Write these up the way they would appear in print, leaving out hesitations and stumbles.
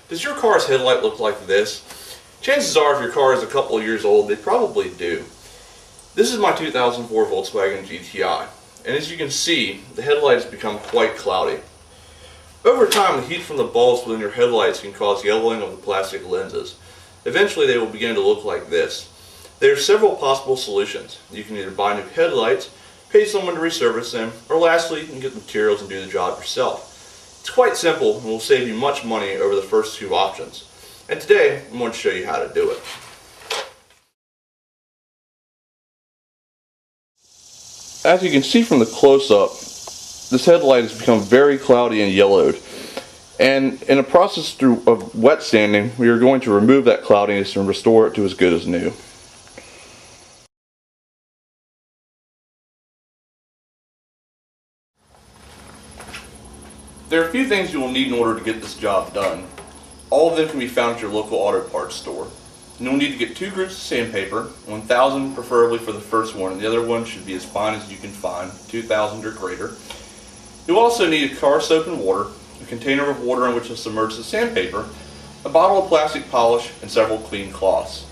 Does your car's headlight look like this? Chances are if your car is a couple of years old, they probably do. This is my 2004 Volkswagen GTI, and as you can see, the headlight has become quite cloudy. Over time, the heat from the bulbs within your headlights can cause yellowing of the plastic lenses. Eventually, they will begin to look like this. There are several possible solutions. You can either buy new headlights, pay someone to resurface them, or lastly, you can get materials and do the job yourself. It's quite simple and will save you much money over the first two options. And today, I'm going to show you how to do it. As you can see from the close-up, this headlight has become very cloudy and yellowed. And in a process of wet sanding, we are going to remove that cloudiness and restore it to as good as new. There are a few things you will need in order to get this job done. All of them can be found at your local auto parts store. You'll need to get 2 groups of sandpaper, 1,000 preferably for the first one, and the other one should be as fine as you can find, 2,000 or greater. You'll also need a car soap and water, a container of water in which to submerge the sandpaper, a bottle of plastic polish, and several clean cloths,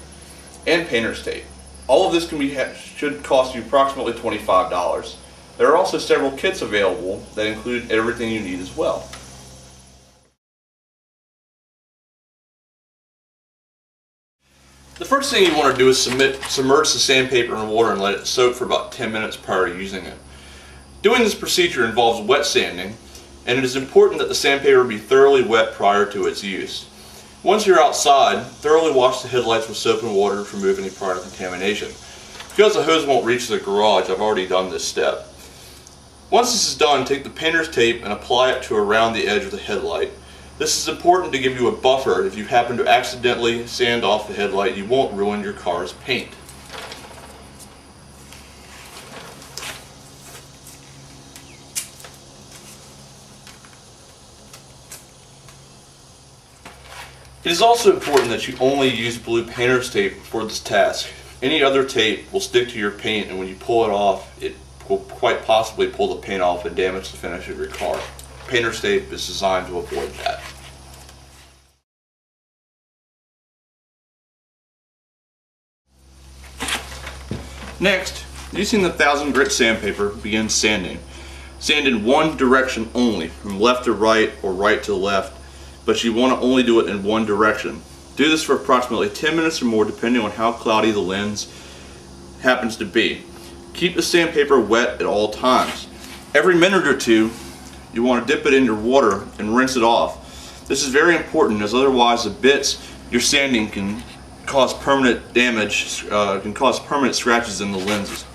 and painter's tape. All of this should cost you approximately $25. There are also several kits available that include everything you need as well. The first thing you want to do is submerge the sandpaper in water and let it soak for about 10 minutes prior to using it. Doing this procedure involves wet sanding, and it is important that the sandpaper be thoroughly wet prior to its use. Once you're outside, thoroughly wash the headlights with soap and water to remove any prior contamination. Because the hose won't reach the garage, I've already done this step. Once this is done, take the painter's tape and apply it to around the edge of the headlight. This is important to give you a buffer if you happen to accidentally sand off the headlight. You won't ruin your car's paint. It is also important that you only use blue painter's tape for this task. Any other tape will stick to your paint, and when you pull it off, it will quite possibly pull the paint off and damage the finish of your car. Painter's tape is designed to avoid that. Next, using the 1000 grit sandpaper, begin sanding. Sand in one direction only, from left to right or right to left, but you want to only do it in one direction. Do this for approximately 10 minutes or more depending on how cloudy the lens happens to be. Keep the sandpaper wet at all times. Every minute or two, you want to dip it in your water and rinse it off. This is very important, as otherwise the bits you're sanding can cause permanent damage, can cause permanent scratches in the lenses.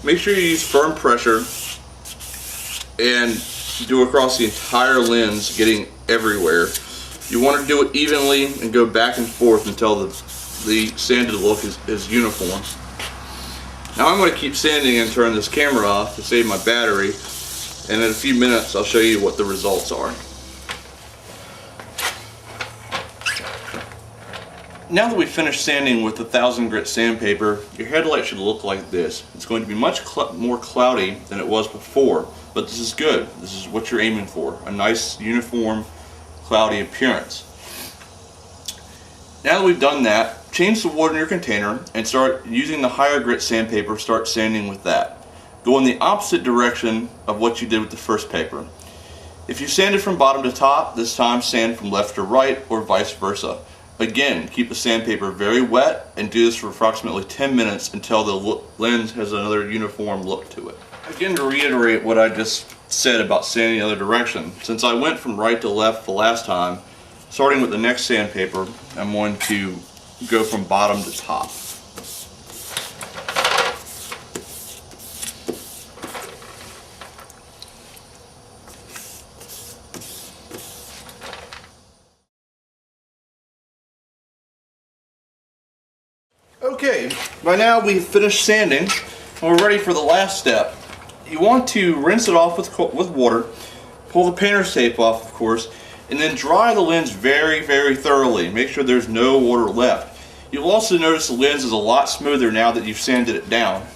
Make sure you use firm pressure and do across the entire lens, getting everywhere. You want to do it evenly and go back and forth until the sanded look is uniform. Now I'm going to keep sanding and turn this camera off to save my battery, and in a few minutes I'll show you what the results are. Now that we've finished sanding with the 1000 grit sandpaper, your headlight should look like this. It's going to be much more cloudy than it was before, but this is good. This is what you're aiming for, a nice uniform cloudy appearance. Now that we've done that, change the water in your container and start using the higher grit sandpaper. Start sanding with that. Go in the opposite direction of what you did with the first paper. If you sanded from bottom to top, this time sand from left to right or vice versa. Again, keep the sandpaper very wet and do this for approximately 10 minutes until the lens has another uniform look to it. Again, to reiterate what I just said about sanding the other direction, since I went from right to left the last time, starting with the next sandpaper, I'm going to go from bottom to top. Okay, by now we've finished sanding and we're ready for the last step. You want to rinse it off with water, pull the painter's tape off, of course, and then dry the lens very, very thoroughly. Make sure there's no water left. You'll also notice the lens is a lot smoother now that you've sanded it down.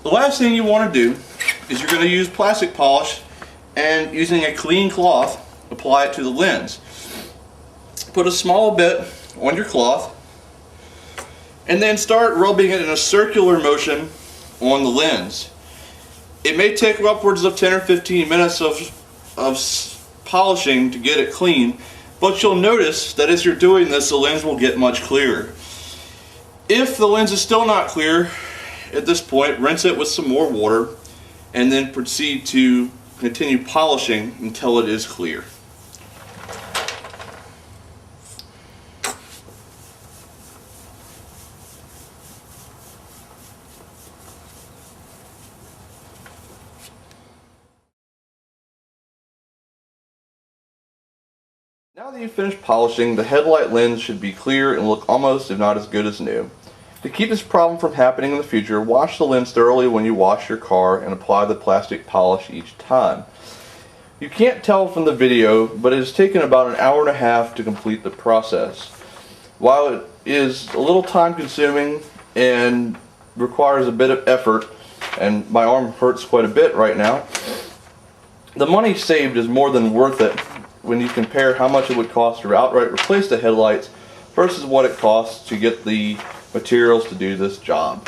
The last thing you want to do is you're going to use plastic polish, and using a clean cloth, apply it to the lens. Put a small bit on your cloth and then start rubbing it in a circular motion on the lens. It may take upwards of 10 or 15 minutes of polishing to get it clean, but you'll notice that as you're doing this, the lens will get much clearer. If the lens is still not clear at this point, rinse it with some more water and then proceed to continue polishing until it is clear. Now that you've finished polishing, the headlight lens should be clear and look almost, if not as good as new. To keep this problem from happening in the future, wash the lens thoroughly when you wash your car and apply the plastic polish each time. You can't tell from the video, but it has taken about an hour and a half to complete the process. While it is a little time consuming and requires a bit of effort, and my arm hurts quite a bit right now, the money saved is more than worth it when you compare how much it would cost to outright replace the headlights versus what it costs to get the materials to do this job.